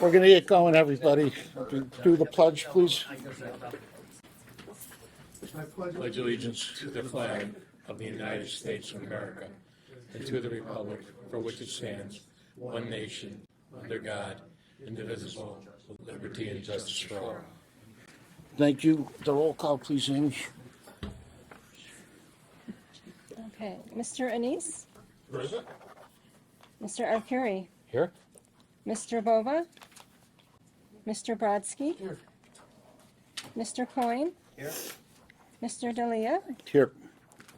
We're going to get going, everybody. Do the pledge, please. Pledge allegiance to the flag of the United States of America and to the republic for which it stands, one nation, under God, indivisible, with liberty and justice for all. Thank you. The roll call, please, Amy. Okay, Mr. Anise? Present. Mr. Arcuri? Here? Mr. Bova? Mr. Brodsky? Here. Mr. Coyne? Here. Mr. D'Elia? Here.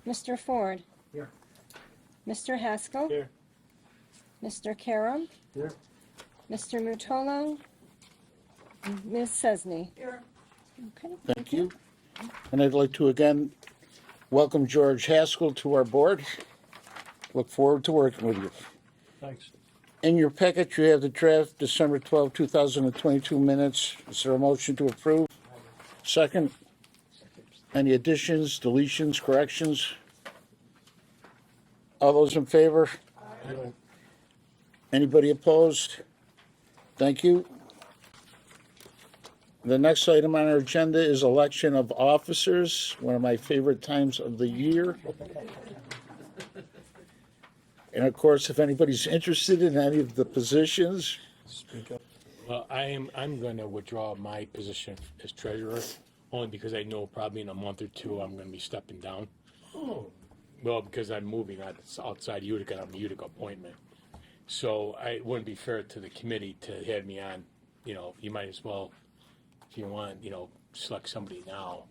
Mr. Ford? Here. Mr. Haskell? Here. Mr. Karam? Here. Mr. Mutolo? Ms. Sesney? Here. Okay. Thank you. And I'd like to again welcome George Haskell to our board. Look forward to working with you. Thanks. In your packet, you have the draft December 12, 2022 minutes. Is there a motion to approve? Second. Any additions, deletions, corrections? All those in favor? Aye. Anybody opposed? Thank you. The next item on our agenda is election of officers, one of my favorite times of the year. And of course, if anybody's interested in any of the positions, Well, I'm going to withdraw my position as treasurer, only because I know probably in a month or two I'm going to be stepping down. Well, because I'm moving outside Utica, I'm a Utica appointment. So it wouldn't be fair to the committee to have me on, you might as well, if you want, select somebody now.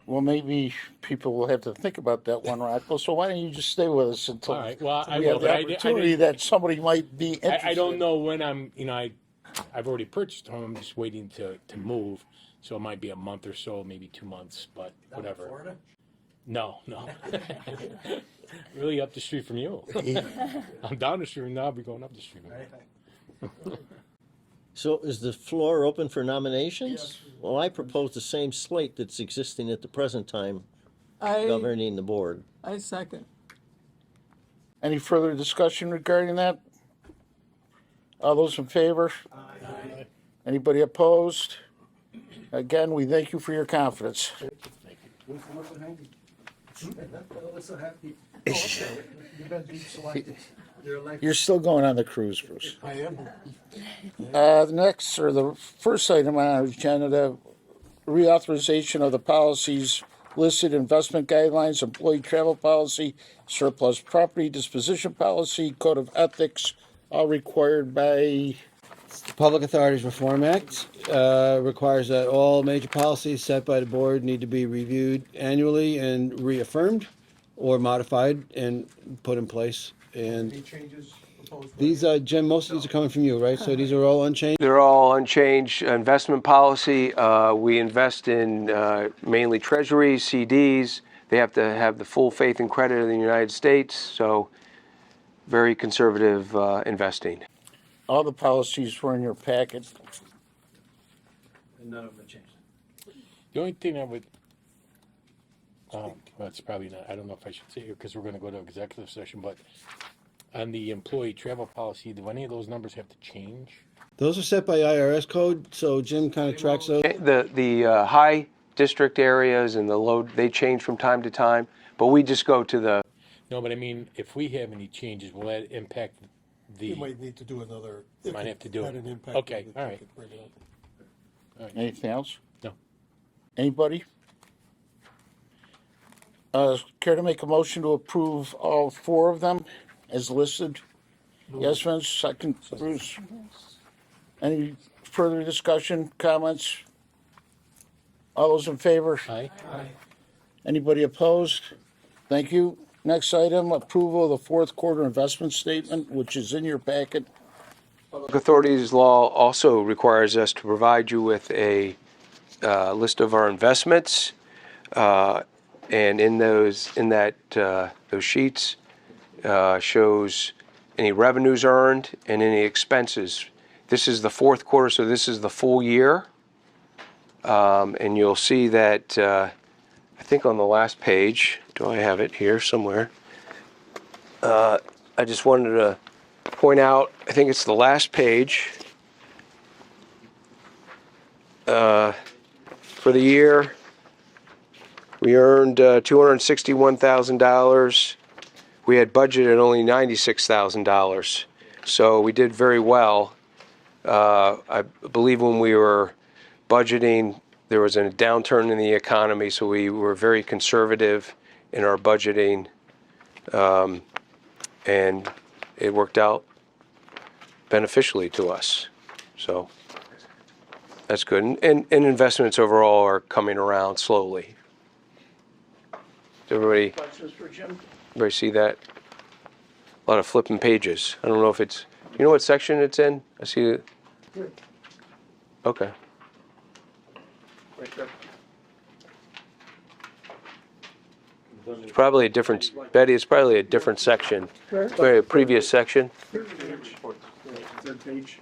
well, maybe people will have to think about that one, Rocco. So why don't you just stay with us until All right, well, I we will, have the but opportunity that somebody might be interested. I don't know when I've already purchased a home, I'm just waiting to move. So it might be a month or so, maybe 2 months, but whatever. Florida? No. Really up the street from you. I'm down the street now, I'll be going up the street. So is the floor open for nominations? Yes. Well, I propose the same slate that's existing at the present time I governing the board. second. Any further discussion regarding that? All those in favor? Aye. Anybody opposed? Again, we thank you for your confidence. You're still going on the cruise, Bruce. I am. The first item on our agenda, the reauthorization of the policies listed: investment guidelines, employee travel policy, surplus property disposition policy, code of ethics, all required by. The Public Authorities Reform Act requires that all major policies set by the board need to be reviewed annually and reaffirmed or modified and put in place. And Any changes proposed? these, Jim, most of these are coming from you, right? So these are all unchanged? They're all unchanged. Investment policy, we invest in mainly treasuries, CDs. They have to have the full faith and credit of the United States, so very conservative investing. All the policies were in your packet. And none of them changed. The only thing I would, well, it's probably not, I don't know if I should say here because we're going to go to executive session, but on the employee travel policy, do any of those numbers have to change? Those are set by IRS code, so Jim kind of tracks those. The high district areas and the low, they change from time to time, but we just go to the. No, but I mean, if we have any changes, will that impact the? You might need to do another. Might have to do Had it. an impact. Okay, we all right. could bring it up. Anything else? No. Anybody? Care to make a motion to approve all four of them as listed? Yes, Vince, second, Bruce. Any further discussion, comments? All those in favor? Aye. Anybody opposed? Thank you. Next item, approval of the fourth quarter investment statement, which is in your packet. Public Authorities Law also requires us to provide you with a list of our investments, and in those sheets shows any revenues earned and any expenses. This is the fourth quarter, so this is the full year, and you'll see that I think on the last page. Do I have it here somewhere? I just wanted to point out, I think it's the last page. For the year, we earned $261,000. We had budgeted only $96,000, so we did very well. I believe when we were budgeting, there was a downturn in the economy, so we were very conservative in our budgeting, and it worked out beneficially to us. So that's good. And investments overall are coming around slowly. Does Questions for Jim? everybody see that? A lot of flipping pages. I don't know if it's, you know what section it's in? I see it. Okay. Right there. It's probably a different, Betty, it's probably a different section. Probably a previous section. Third page.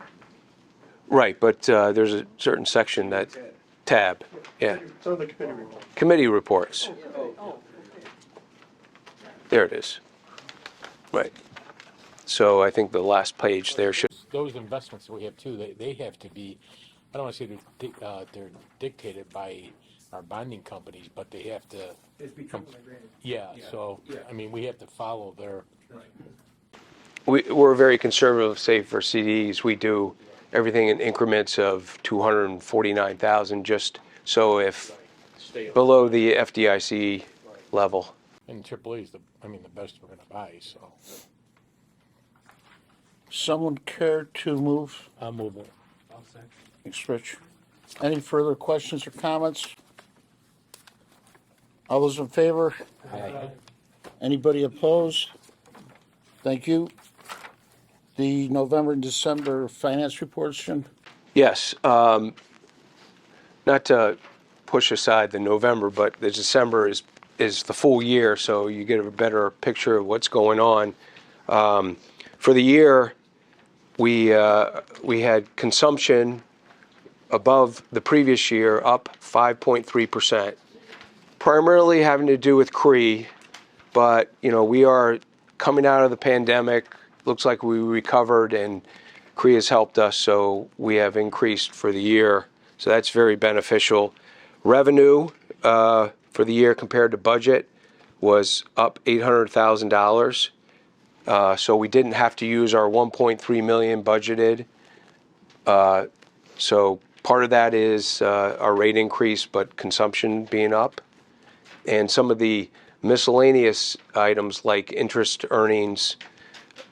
Right, but there's a certain section that, tab, yeah. It's on the committee report. Committee reports. There it is. Right. So I think the last page there should, Those investments that we have too, they have to be, I don't want to say they're dictated by our bonding companies, but they have to. Yeah, so, I mean, we have to follow their, we're very conservative, say for CDs, we do everything in increments of 249,000, just so if below the FDIC level. and AAA is the best we're gonna buy, so Someone care to move? I'll move it. Thanks, Rich. Any further questions or comments? All those in favor? Anybody opposed? Thank you. The November and December finance reports, Jim? Yes, not to push aside the November, but the December is the full year, so you get a better picture of what's going on. For the year, we had consumption above the previous year, up 5.3%, primarily having to do with CRE, but we are coming out of the pandemic. Looks like we recovered, and CRE has helped us, so we have increased for the year. So that's very beneficial. Revenue for the year compared to budget was up $800,000. So we didn't have to use our 1.3 million budgeted. So part of that is our rate increase, but consumption being up. And some of the miscellaneous items like interest earnings,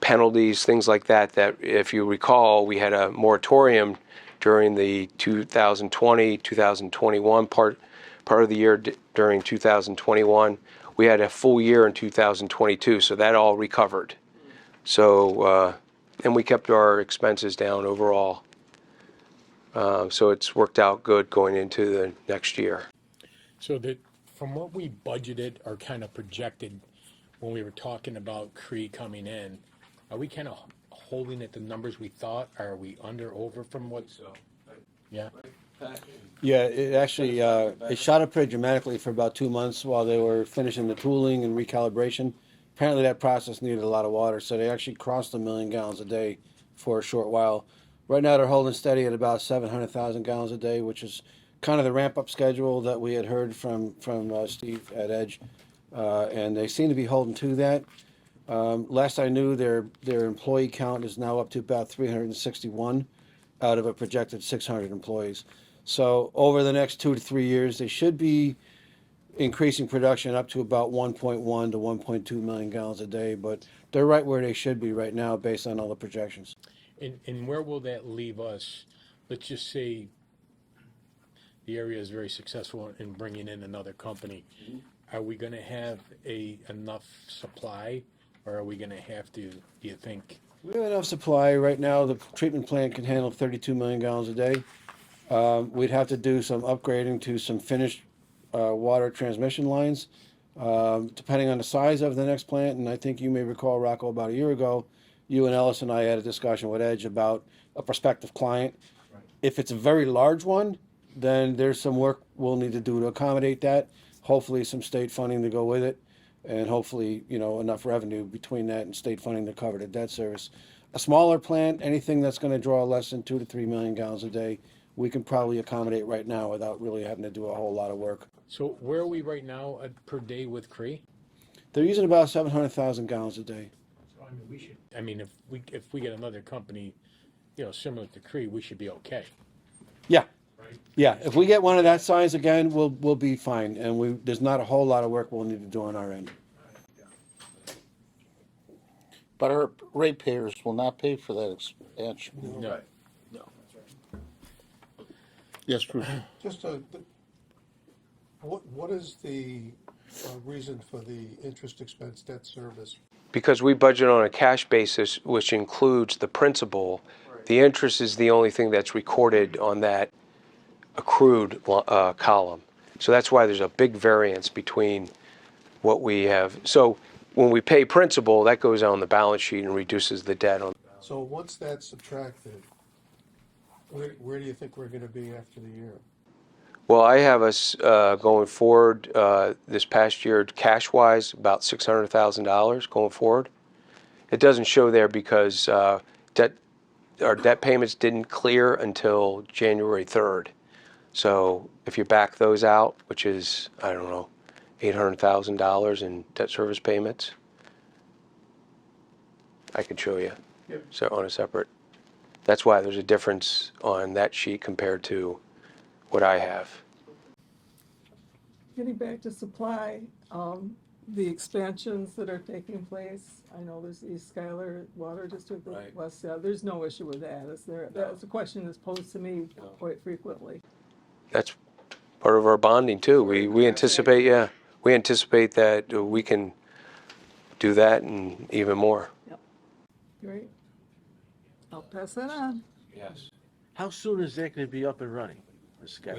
penalties, things like that, that if you recall, we had a moratorium during the 2020, 2021 part of the year during 2021. We had a full year in 2022, so that all recovered. So, and we kept our expenses down overall. So it's worked out good going into the next year. So that, from what we budgeted or kind of projected when we were talking about CRE coming in, are we kind of holding at the numbers we thought? Are we under, over from what? Yeah, Yeah, it actually, it shot up pretty dramatically for about 2 months while they were finishing the tooling and recalibration. Apparently that process needed a lot of water, so they actually crossed 1 million gallons a day for a short while. Right now they're holding steady at about 700,000 gallons a day, which is kind of the ramp-up schedule that we had heard from Steve at Edge, and they seem to be holding to that. Last I knew, their employee count is now up to about 361 out of a projected 600 employees. So over the next 2 to 3 years, they should be increasing production up to about 1.1 to 1.2 million gallons a day, but they're right where they should be right now based on all the projections. and where will that leave us? Let's just say the area is very successful in bringing in another company. Are we gonna have enough supply, or are we gonna have to, do you think? We have enough supply right now. The treatment plant can handle 32 million gallons a day. We'd have to do some upgrading to some finished water transmission lines, depending on the size of the next plant. And I think you may recall, Rocco, about a year ago, you and Ellis and I had a discussion with Edge about a prospective client. Right. If it's a very large one, then there's some work we'll need to do to accommodate that. Hopefully some state funding to go with it, and hopefully, enough revenue between that and state funding to cover the debt service. A smaller plant, anything that's going to draw less than 2 to 3 million gallons a day, we can probably accommodate right now without really having to do a whole lot of work. So where are we right now per day with Cree? They're using about 700,000 gallons a day. So I mean, we should. I mean, if we get another company, you know, similar to Cree, we should be okay. Yeah, Right? yeah. If we get one of that size again, we'll be fine. And there's not a whole lot of work we'll need to do on our end. But our ratepayers will not pay for that expansion. No. Yes, Bruce? Just what is the reason for the interest expense debt service? Because we budget on a cash basis, which includes the principal, the interest is the only thing that's recorded on that accrued column. So that's why there's a big variance between what we have. So when we pay principal, that goes on the balance sheet and reduces the debt on. So once that's subtracted, where do you think we're gonna be after the year? Well, I have us going forward this past year, cash-wise, about $600,000 going forward. It doesn't show there because our debt payments didn't clear until January 3rd. So if you back those out, which is, I don't know, $800,000 in debt service payments, I could show you. So on a separate. That's why there's a difference on that sheet compared to what I have. Getting back to supply, the expansions that are taking place, I know there's East Schuyler Water District, Right. West, there's no issue with that, is there? That's a question that's posed to me quite frequently. That's part of our bonding too. We anticipate, yeah, we anticipate that we can do that and even more. Great. I'll pass that on. Yes. How soon is that gonna be up and running, Ms. Scott?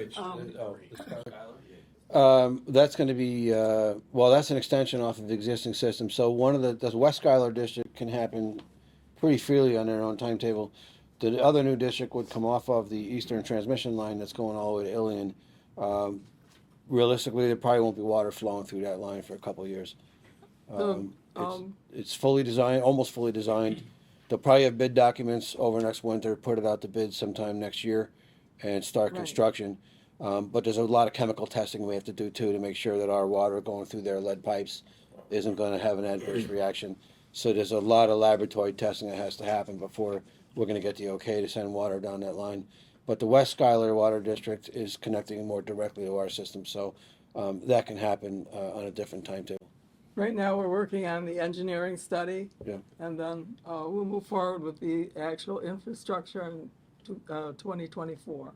That's going to be, well, that's an extension off of the existing system. So one of the West Schuyler district can happen pretty freely on their own timetable. The other new district would come off of the eastern transmission line that's going all the way to Ilion. Realistically, there probably won't be water flowing through that line for a couple of years. It's fully designed, almost fully designed. They'll probably have bid documents over next winter, put it out to bid sometime next year, and start Right. construction. But there's a lot of chemical testing we have to do too to make sure that our water going through their lead pipes isn't going to have an adverse reaction. So there's a lot of laboratory testing that has to happen before we're going to get the okay to send water down that line. But the West Schuyler Water District is connecting more directly to our system, so that can happen on a different timetable. Right now, we're working on the engineering study. Yeah. And then we'll move forward with the actual infrastructure in 2024.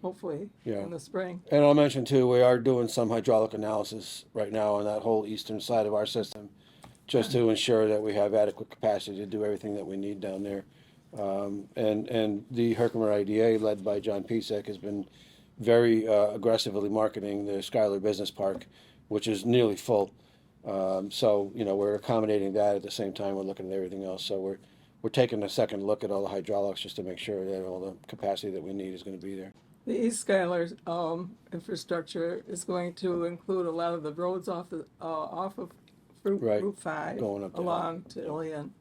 Hopefully, Yeah. in the spring. And I'll mention too, we are doing some hydraulic analysis right now on that whole eastern side of our system, just to ensure that we have adequate capacity to do everything that we need down there. And the Herkimer IDA, led by John Pisek, has been very aggressively marketing the Schuyler Business Park, which is nearly full. So, you know, we're accommodating that at the same time we're looking at everything else. So we're taking a second look at all the hydraulics just to make sure that all the capacity that we need is going to be there. The East Schuyler infrastructure is going to include a lot of the roads off of Right. Route 5 Going up there. along to Ilion.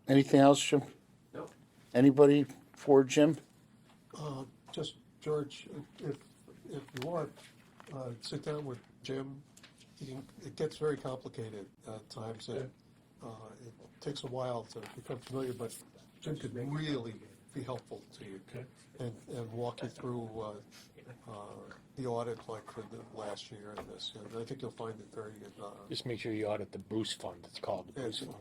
Anything else, Jim? No. Anybody for Jim? Just, George, if you want, sit down with Jim. It gets very complicated at times, and it takes a while to become familiar, but Jim could really be helpful to you and walk you through the audit like for the last year and this. And I think you'll find it very good. Just make sure you audit the Bruce Fund. It's called the Bruce Fund.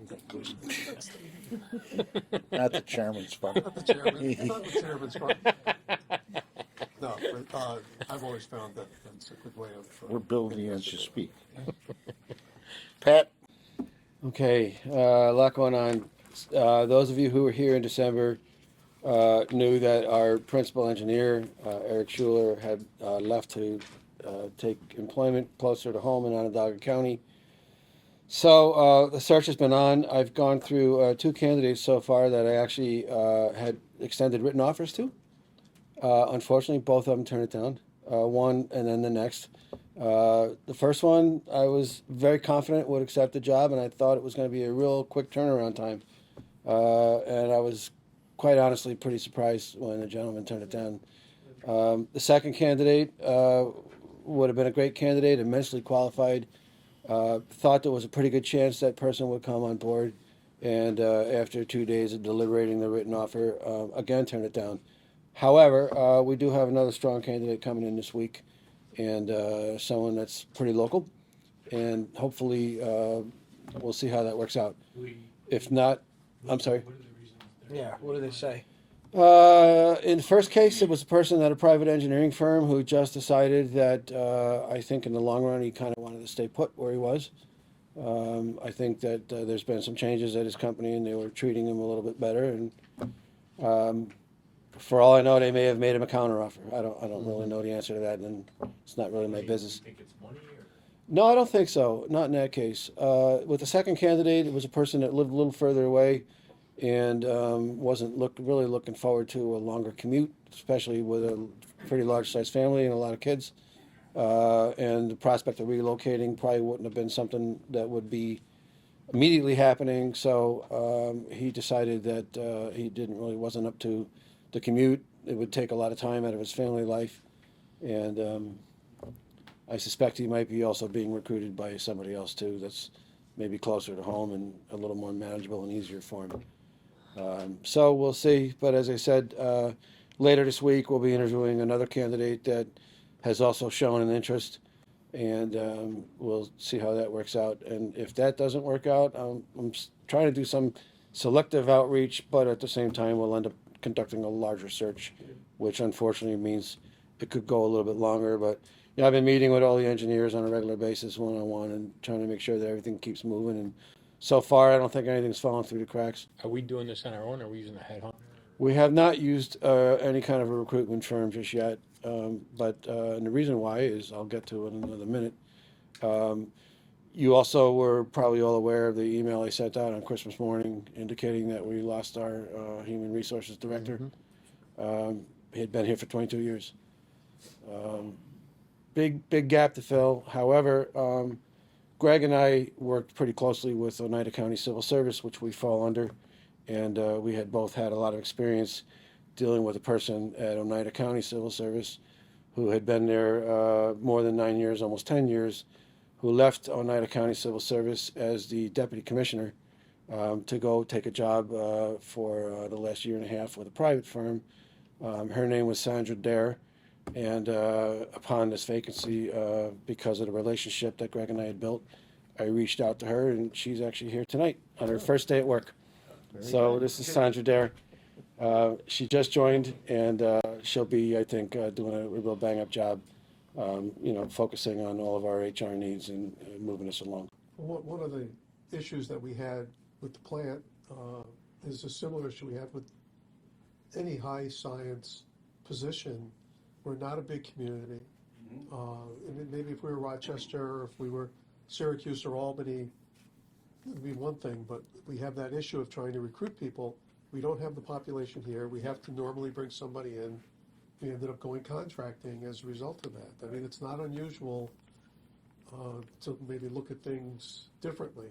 Not the chairman's fund. Not the chairman, not the chairman's part. No, but I've always found that that's a good way of. We're building as you speak. Pat? Okay, a lot going on. Those of you who were here in December knew that our principal engineer, Eric Schuler, had left to take employment closer to home in Onondaga County. So the search has been on. I've gone through 2 candidates so far that I actually had extended written offers to. Unfortunately, both of them turned it down. One and then the next. The first one, I was very confident would accept the job, and I thought it was going to be a real quick turnaround time. and I was quite honestly pretty surprised when the gentleman turned it down. The second candidate would have been a great candidate, immensely qualified. Thought there was a pretty good chance that person would come on board, and after 2 days of deliberating the written offer, again turned it down. However, we do have another strong candidate coming in this week, and someone that's pretty local, and hopefully we'll see how that works out. If not, I'm sorry. Yeah, what do they say? In the first case, it was a person at a private engineering firm who just decided that I think in the long run he kind of wanted to stay put where he was. I think that there's been some changes at his company and they were treating him a little bit better. And for all I know, they may have made him a counteroffer. I don't really know the answer to that, and it's not really my business. Think it's money or? No, I don't think so. Not in that case. With the second candidate, it was a person that lived a little further away and wasn't really looking forward to a longer commute, especially with a pretty large-sized family and a lot of kids. And the prospect of relocating probably wouldn't have been something that would be immediately happening. So he decided that he wasn't up to the commute. It would take a lot of time out of his family life, and I suspect he might be also being recruited by somebody else too. That's maybe closer to home and a little more manageable and easier for him. So we'll see. But as I said, later this week we'll be interviewing another candidate that has also shown an interest, and we'll see how that works out. And if that doesn't work out, I'm trying to do some selective outreach, but at the same time we'll end up conducting a larger search, which unfortunately means it could go a little bit longer. But you know, I've been meeting with all the engineers on a regular basis, one-on-one, and trying to make sure that everything keeps moving. And so far, I don't think anything's fallen through the cracks. Are we doing this on our own or are we using a headhunter? We have not used any kind of a recruitment firm just yet, and the reason why is I'll get to it in another minute. You also were probably all aware of the email I sent out on Christmas morning indicating that we lost our human resources director. He had been here for 22 years. Big gap to fill. However, Greg and I worked pretty closely with Oneida County Civil Service, which we fall under, and we had both had a lot of experience dealing with a person at Oneida County Civil Service who had been there more than 9 years, almost 10 years, who left Oneida County Civil Service as the deputy commissioner to go take a job for the last year and a half with a private firm. Her name was Sandra Dare, and upon this vacancy, because of the relationship that Greg and I had built, I reached out to her, and she's actually here tonight on her first day at work. So this is Sandra Dare. She just joined, and she'll be, I think, doing a real bang-up job, focusing on all of our HR needs and moving us along. One of the issues that we had with the plant is a similar issue we have with any high science position. We're not a big community. And maybe if we were Rochester, or if we were Syracuse or Albany, it would be one thing, but we have that issue of trying to recruit people. We don't have the population here. We have to normally bring somebody in. We ended up going contracting as a result of that. I mean, it's not unusual to maybe look at things differently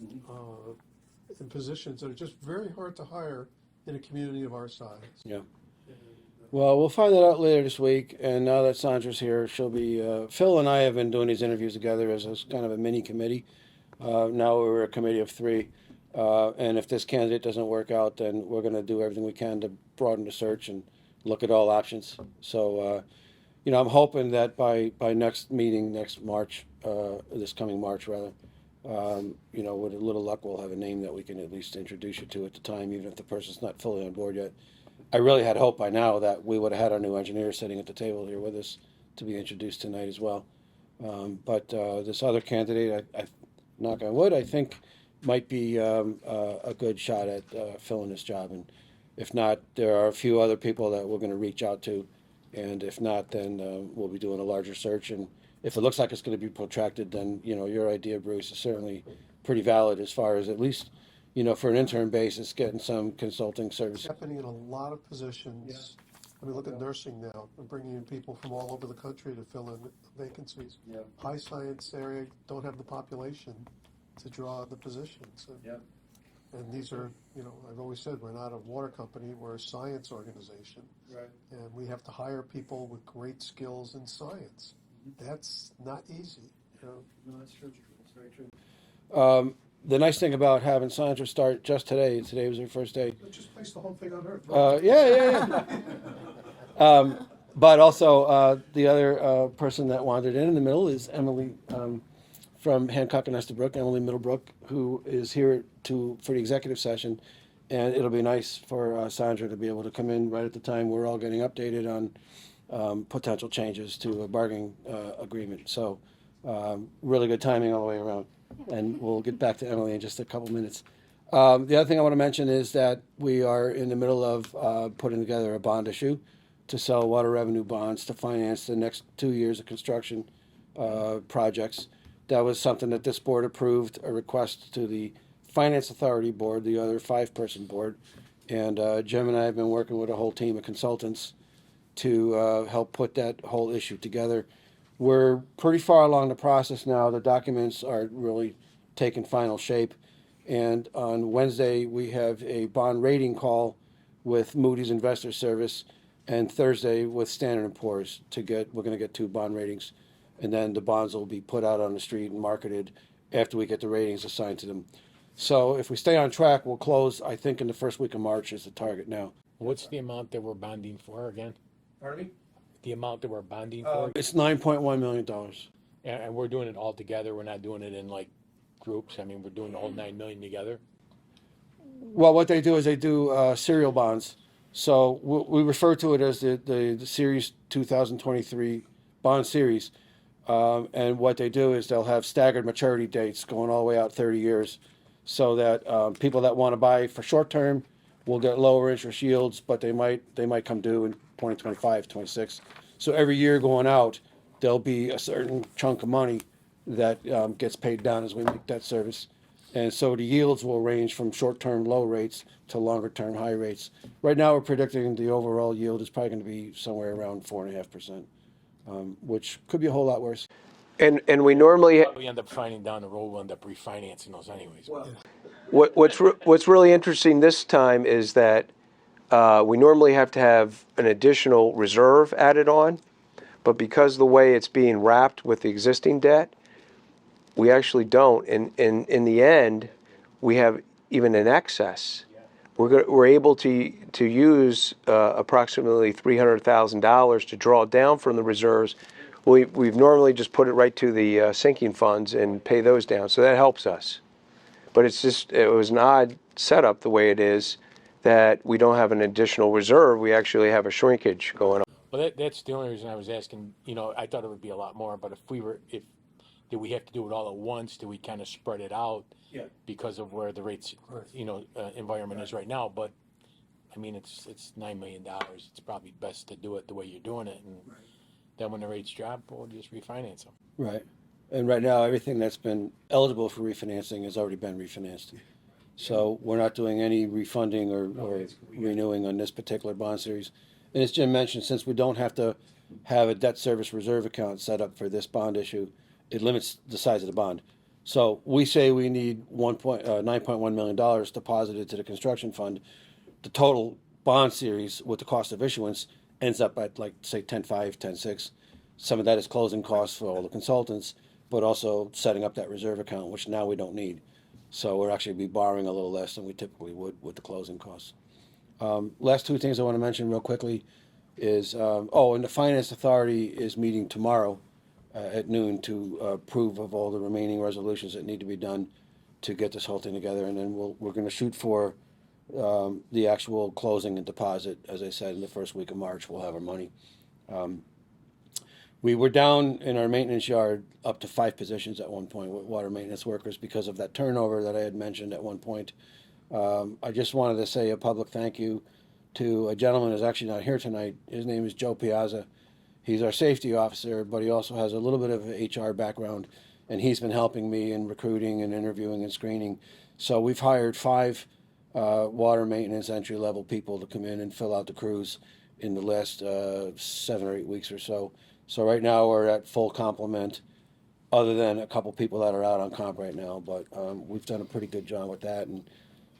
in positions that are just very hard to hire in a community of our size. Yeah. Well, we'll find that out later this week. And now that Sandra's here, she'll be. Phil and I have been doing these interviews together as kind of a mini committee. Now we're a committee of 3. And if this candidate doesn't work out, then we're going to do everything we can to broaden the search and look at all options. So, I'm hoping that by next meeting, next March, this coming March rather, with a little luck, we'll have a name that we can at least introduce you to at the time, even if the person's not fully on board yet. I really had hope by now that we would have had our new engineer sitting at the table here with us to be introduced tonight as well. But this other candidate, I knock on wood, I think might be a good shot at filling this job. And if not, there are a few other people that we're going to reach out to. And if not, then we'll be doing a larger search. And if it looks like it's going to be protracted, then, your idea, Bruce, is certainly pretty valid as far as at least, for an interim basis, getting some consulting service. Happening in a lot of positions. I mean, look at nursing now. We're bringing in people from all over the country to fill in vacancies. High science area don't have the population to draw the positions. So And these are, you know, I've always said, we're not a water company, we're a science organization. Right. And we have to hire people with great skills in science. That's not easy, you know. No, that's true. That's very true. The nice thing about having Sandra start just today was her first day. Let's just place the whole thing on her. Yeah. But also, the other person that wandered in the middle is Emily from Hancock and Estabrook, Emily Middlebrook, who is here for the executive session. And it'll be nice for Sandra to be able to come in right at the time we're all getting updated on potential changes to a bargaining agreement. So really good timing all the way around. And we'll get back to Emily in just a couple minutes. The other thing I want to mention is that we are in the middle of putting together a bond issue to sell water revenue bonds to finance the next 2 years of construction projects. That was something that this board approved, a request to the Finance Authority Board, the other 5-person board. And Jim and I have been working with a whole team of consultants to help put that whole issue together. We're pretty far along the process now. The documents are really taking final shape. And on Wednesday, we have a bond rating call with Moody's Investor Service, and Thursday with Standard & Poor's we're going to get 2 bond ratings. And then the bonds will be put out on the street and marketed after we get the ratings assigned to them. So if we stay on track, we'll close, I think, in the first week of March is the target now. What's the amount that we're bonding for again? Pardon me? The amount that we're bonding for? It's $9.1 million. And we're doing it all together. We're not doing it in like groups. I mean, we're doing the whole 9 million together. Well, what they do is they do serial bonds. So we refer to it as the Series 2023 bond series. And what they do is they'll have staggered maturity dates going all the way out 30 years so that people that want to buy for short term will get lower interest yields, but they might come due in 2025, 26. So every year going out, there'll be a certain chunk of money that gets paid down as we make debt service. And so the yields will range from short-term low rates to longer-term high rates. Right now, we're predicting the overall yield is probably going to be somewhere around 4.5%, which could be a whole lot worse. And we normally, We end up finding down the road, we'll end up refinancing those anyways. what's really interesting this time is that we normally have to have an additional reserve added on, but because the way it's being wrapped with the existing debt, we actually don't. And in the end, we have even an excess. We're able to use approximately $300,000 to draw down from the reserves. We've normally just put it right to the sinking funds and pay those down, so that helps us. But it was an odd setup the way it is, that we don't have an additional reserve. We actually have a shrinkage going on. Well, that's the only reason I was asking. You know, I thought it would be a lot more, but did we have to do it all at once? Do we kind of spread it out? Yeah. Because of where the rates, environment is right now. But I mean, it's $9 million. It's probably best to do it the way you're doing it, and then when the rates drop, we'll just refinance them. Right. And right now, everything that's been eligible for refinancing has already been refinanced. So we're not doing any refunding or renewing on this particular bond series. And as Jim mentioned, since we don't have to have a debt service reserve account set up for this bond issue, it limits the size of the bond. So we say we need $9.1 million deposited to the construction fund. The total bond series with the cost of issuance ends up at, like, say, 10.5, 10.6. Some of that is closing costs for all the consultants, but also setting up that reserve account, which now we don't need. So we're actually be borrowing a little less than we typically would with the closing costs. Last 2 things I want to mention real quickly is, and the Finance Authority is meeting tomorrow at noon to approve of all the remaining resolutions that need to be done to get this whole thing together. And then we're going to shoot for the actual closing and deposit. As I said, in the first week of March, we'll have our money. We were down in our maintenance yard up to 5 positions at one point with water maintenance workers because of that turnover that I had mentioned at one point. I just wanted to say a public thank you to a gentleman who's actually not here tonight. His name is Joe Piazza. He's our safety officer, but he also has a little bit of an HR background, and he's been helping me in recruiting and interviewing and screening. So we've hired 5 water maintenance entry-level people to come in and fill out the crews in the last 7 or 8 weeks or so. So right now we're at full complement, other than a couple people that are out on comp right now. But we've done a pretty good job with that, and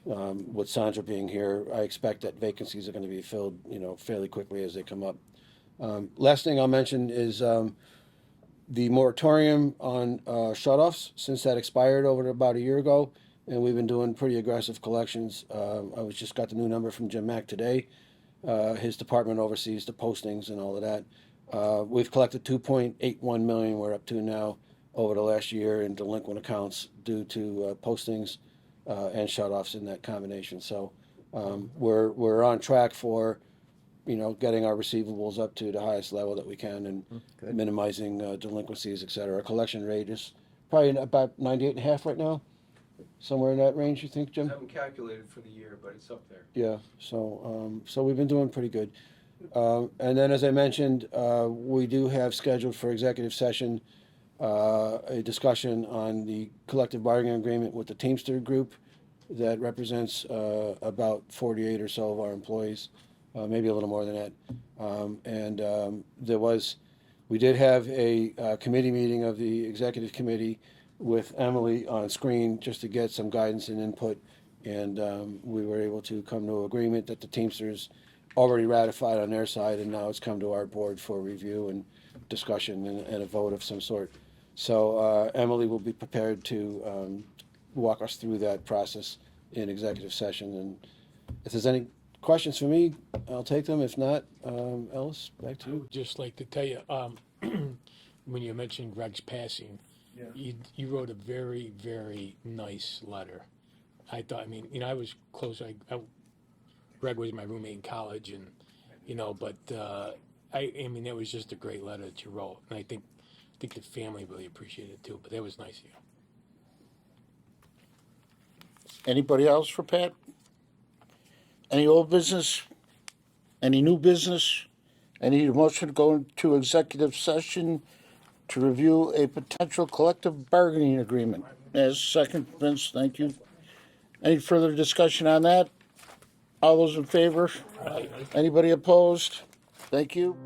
With Sandra being here, I expect that vacancies are going to be filled, fairly quickly as they come up. Last thing I'll mention is the moratorium on shut-offs, since that expired over about a year ago, and we've been doing pretty aggressive collections. Just got the new number from Jim Mack today. His department oversees the postings and all of that. We've collected 2.81 million. We're up to now over the last year in delinquent accounts due to postings and shut-offs in that combination. So we're on track for getting our receivables up to the highest level that we can and minimizing delinquencies, et cetera. Our collection rate is probably about 98.5 right now, somewhere in that range. You think, Jim? I haven't calculated for the year, but it's up there. Yeah. So we've been doing pretty good. And then, as I mentioned, we do have scheduled for executive session a discussion on the collective bargaining agreement with the Teamster Group that represents about 48 or so of our employees. Maybe a little more than that. We did have a committee meeting of the executive committee with Emily on screen just to get some guidance and input. And we were able to come to an agreement that the Teamsters already ratified on their side, and now it's come to our board for review and discussion and a vote of some sort. So Emily will be prepared to walk us through that process in executive session. And if there's any questions for me, I'll take them. If not, Ellis, back to you. Just like to tell you, when you mentioned Greg's passing, you wrote a very, very nice letter. I thought, I was close. Greg was my roommate in college, and but it was just a great letter that you wrote, and I think the family really appreciated it too. But that was nice of you. Anybody else for Pat? Any old business? Any new business? I need a motion to go into executive session to review a potential collective bargaining agreement. As second, Vince, thank you. Any further discussion on that? All those in favor? Anybody opposed? Thank you.